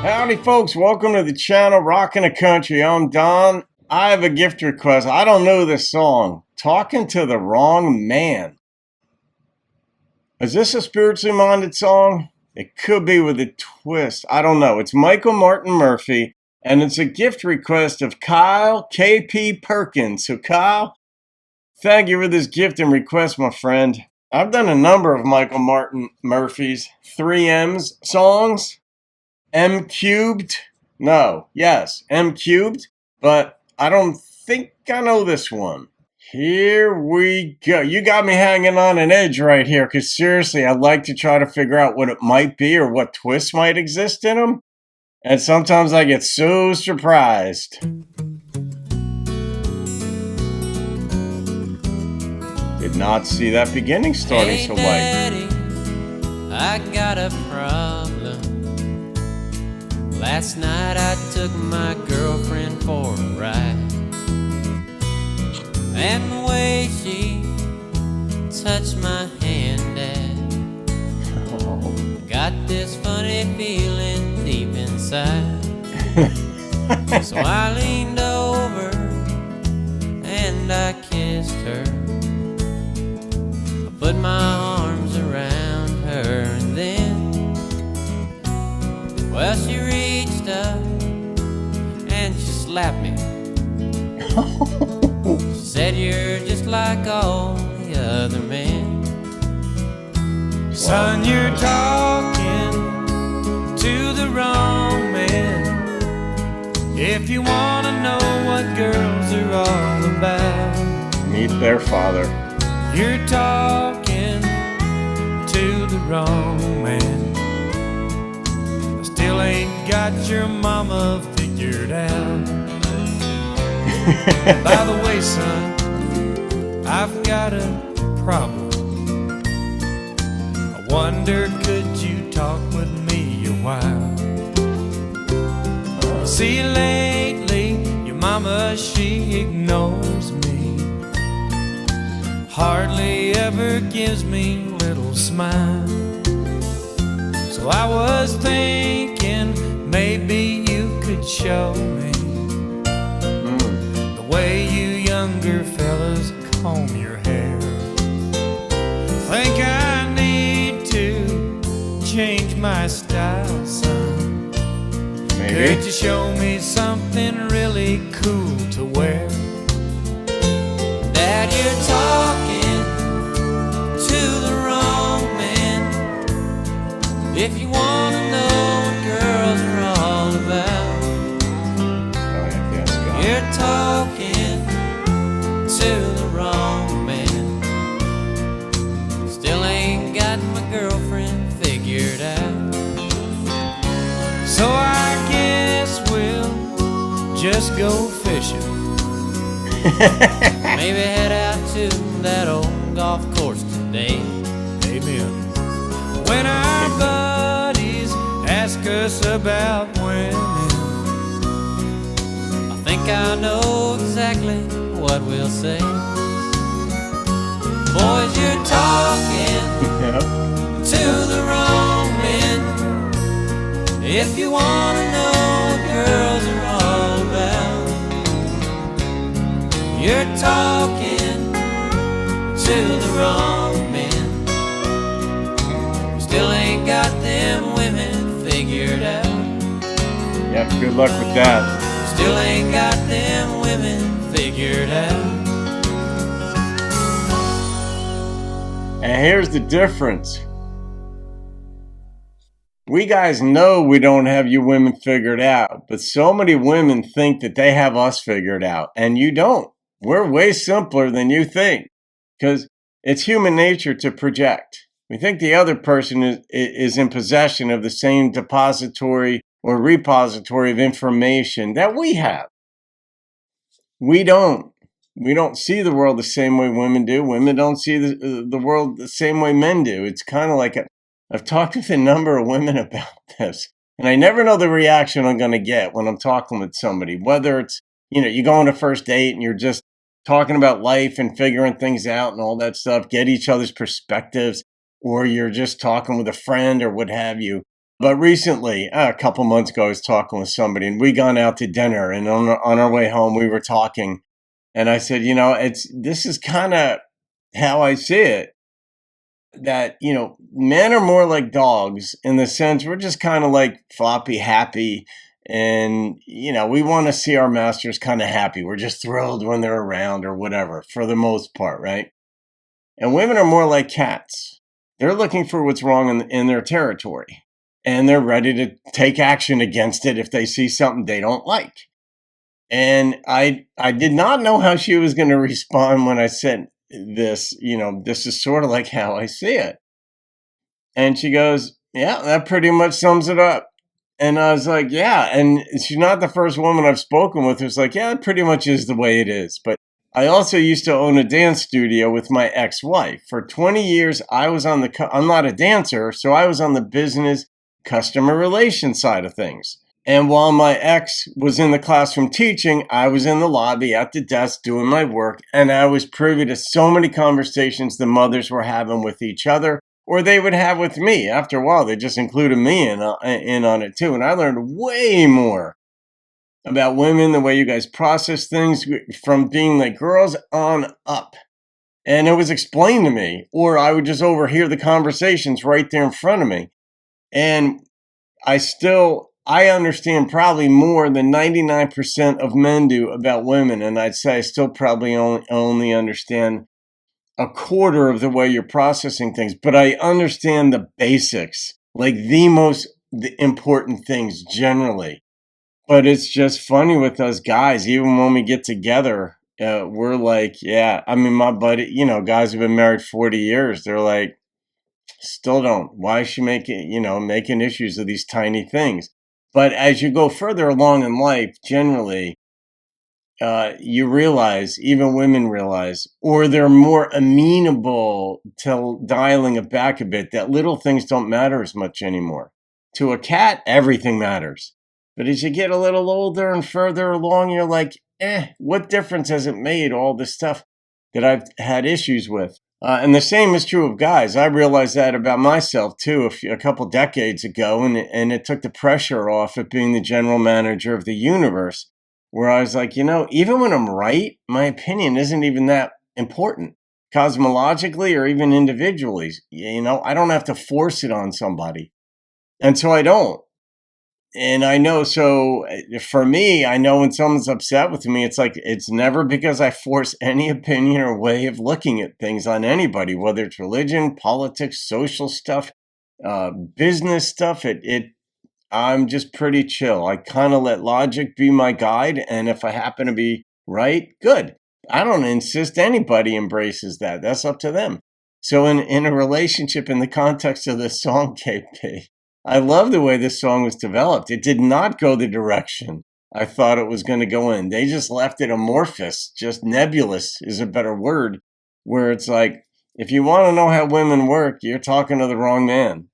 Howdy folks, welcome to the channel Rockin' the Country. I'm Don. I have a gift request. I don't know this song. Talking to the Wrong Man. Is this a spiritually minded song? It could be with a twist. I don't know. It's Michael Martin Murphey, and it's a gift request of Kyle KP Perkins. So Kyle, thank you for this gift and request, my friend. I've done a number of Michael Martin Murphy's 3M's songs. M cubed? No, yes, M cubed, but I don't think I know this one. Here we go. You got me hanging on an edge right here, because seriously, I'd like to try to figure out what it might be or what twists might exist in them. And sometimes I get so surprised. Did not see that beginning starting so Daddy, light. I got a problem. Last night I took my girlfriend for a ride, and the way she touched my hand, Dad, got this funny feeling deep inside. So I leaned over and I kissed her. I put my arms around her, and then, well, she reached up and she slapped me. She said, "You're just like all the other men." Son, you're talking to the wrong man. If you want to know what girls are all about, Meet their father. you're talking to the wrong man. I still ain't got your mama figured out. By the way, son, I've got a problem. I wonder, could you talk with me a while? See, lately, your mama, she ignores me. Hardly ever gives me a little smile. So I was thinking maybe you could show me the way you younger fellas comb your hair. Think I need to change my style, son. Maybe. Could you show me something really cool to wear? Dad, you're talking to the wrong man. If you want to know what girls are all about, you're talking to the wrong man. Still ain't got my girlfriend figured out. So I guess we'll just go fishing. Maybe head out to that old golf course today. Amen. When our buddies ask us about women, I think I know exactly what we'll say. Boys, you're talking to the wrong men. If you want to know what girls are all about, you're talking to the wrong men. Still ain't got them women figured out. Yep, good luck with that. Still ain't got them women figured out. And here's the difference. We guys know we don't have you women figured out, but so many women think that they have us figured out, and you don't. We're way simpler than you think, because it's human nature to project. We think the other person is in possession of the same depository or repository of information that we have. We don't. We don't see the world the same way women do. Women don't see the world the same way men do. It's kind of like I've talked with a number of women about this, and I never know the reaction I'm going to get when I'm talking with somebody, whether it's, you go on a first date and you're just talking about life and figuring things out and all that stuff, get each other's perspectives, or you're just talking with a friend or what have you. But recently, a couple months ago, I was talking with somebody, and we gone out to dinner, and on our way home, we were talking, and I said, this is kind of how I see it. That men are more like dogs in the sense we're just kind of like floppy happy, and we want to see our masters kind of happy. We're just thrilled when they're around or whatever, for the most part, right? And women are more like cats. They're looking for what's wrong in their territory, and they're ready to take action against it if they see something they don't like. And I did not know how she was going to respond when I said this. This is sort of like how I see it. And she goes, "Yeah, that pretty much sums it up." And I was like, "Yeah." And she's not the first woman I've spoken with who's like, "Yeah, it pretty much is the way it is." But I also used to own a dance studio with my ex-wife. For 20 years, I was I'm not a dancer, so I was on the business customer relations side of things. And while my ex was in the classroom teaching, I was in the lobby at the desk doing my work, and I was privy to so many conversations the mothers were having with each other, or they would have with me. After a while, they just included me in on it too, and I learned way more about women, the way you guys process things, from being like girls on up. And it was explained to me, or I would just overhear the conversations right there in front of me. And I understand probably more than 99% of men do about women. And I'd say I still probably only understand a quarter of the way you're processing things, but I understand the basics, like the important things generally. But it's just funny with us guys, even when we get together, we're like, yeah, I mean, my buddy, guys who've been married 40 years, they're like, still don't. Why is she making issues of these tiny things? But as you go further along in life, generally, you realize, even women realize, or they're more amenable to dialing it back a bit, that little things don't matter as much anymore. To a cat, everything matters. But as you get a little older and further along, you're like, what difference has it made, all this stuff that I've had issues with? And the same is true of guys. I realized that about myself too a couple decades ago, and it took the pressure off of being the general manager of the universe, where I was like, even when I'm right, my opinion isn't even that important, cosmologically or even individually. I don't have to force it on somebody. And so I don't. And I know, so for me, I know when someone's upset with me, it's like, it's never because I force any opinion or way of looking at things on anybody, whether it's religion, politics, social stuff, business stuff. I'm just pretty chill. I kind of let logic be my guide. And if I happen to be right, good. I don't insist anybody embraces that. That's up to them. So in a relationship, in the context of this song, KP, I love the way this song was developed. It did not go the direction I thought it was going to go in. They just left it amorphous, just nebulous is a better word, where it's like, if you want to know how women work, you're talking to the wrong man.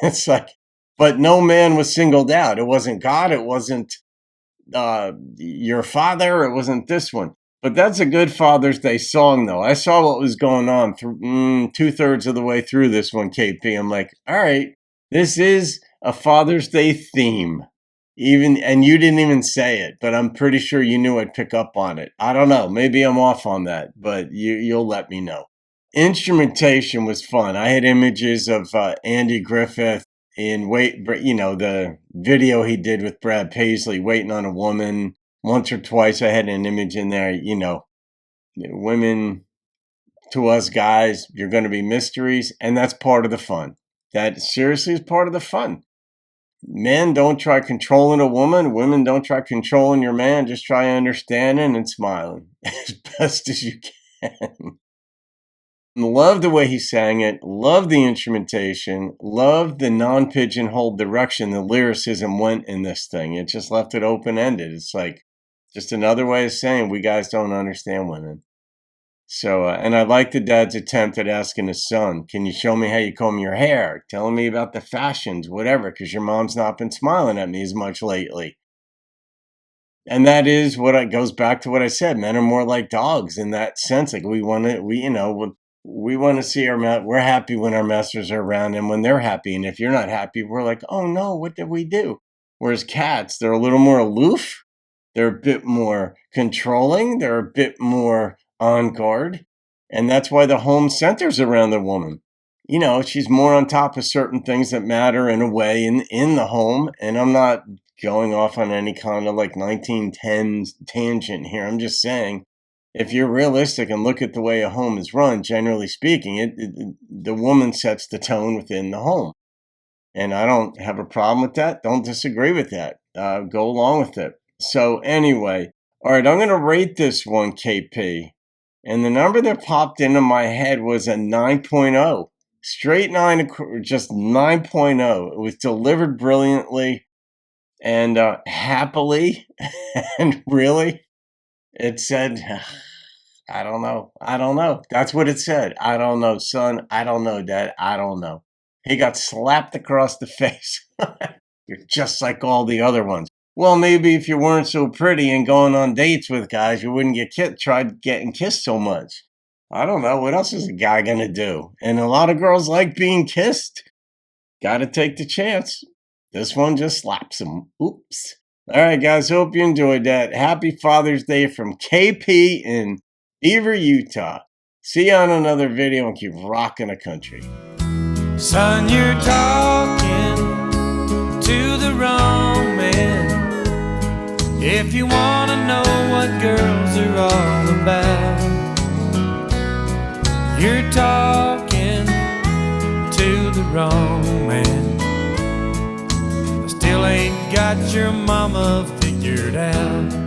It's like, but no man was singled out. It wasn't God. It wasn't your father. It wasn't this one. But that's a good Father's Day song, though. I saw what was going on through 2/3 of the way through this one, KP. I'm like, all right, this is a Father's Day theme. And you didn't even say it, but I'm pretty sure you knew I'd pick up on it. I don't know. Maybe I'm off on that, but you'll let me know. Instrumentation was fun. I had images of Andy Griffith the video he did with Brad Paisley, Waiting on a Woman. Once or twice I had an image in there, women, to us guys, you're going to be mysteries, and that's part of the fun. That seriously is part of the fun. Men, don't try controlling a woman. Women, don't try controlling your man. Just try understanding and smiling as best as you can. Love the way he sang it. Love the instrumentation. Love the non-pigeonhole direction the lyricism went in this thing. It just left it open-ended. It's like just another way of saying we guys don't understand women. So, and I like the dad's attempt at asking his son, can you show me how you comb your hair? Telling me about the fashions, whatever, because your mom's not been smiling at me as much lately. And that is goes back to what I said. Men are more like dogs in that sense. Like We want to see we're happy when our masters are around and when they're happy. And if you're not happy, we're like, oh no, what did we do? Whereas cats, they're a little more aloof. They're a bit more controlling. They're a bit more on guard. And that's why the home centers around the woman. You know, she's more on top of certain things that matter in a way in the home. And I'm not going off on any kind of like 1910s tangent here. I'm just saying, if you're realistic and look at the way a home is run, generally speaking, the woman sets the tone within the home. And I don't have a problem with that. Don't disagree with that. Go along with it. So anyway, all right, I'm going to rate this one, KP. And the number that popped into my head was a 9.0. Straight 9, just 9.0. It was delivered brilliantly and happily. And really, it said, I don't know. I don't know. That's what it said. I don't know, son. I don't know, Dad. I don't know. He got slapped across the face. You're just like all the other ones. Well, maybe if you weren't so pretty and going on dates with guys, you wouldn't get tried getting kissed so much. I don't know. What else is a guy going to do? And a lot of girls like being kissed. Got to take the chance. This one just slaps him. Oops. All right, guys. Hope you enjoyed that. Happy Father's Day from KP in Beaver, Utah. See you on another video and keep rocking the country. Son, you're talking to the wrong man. If you want to know what girls are all about, you're talking to the wrong man. I still ain't got your mama figured out.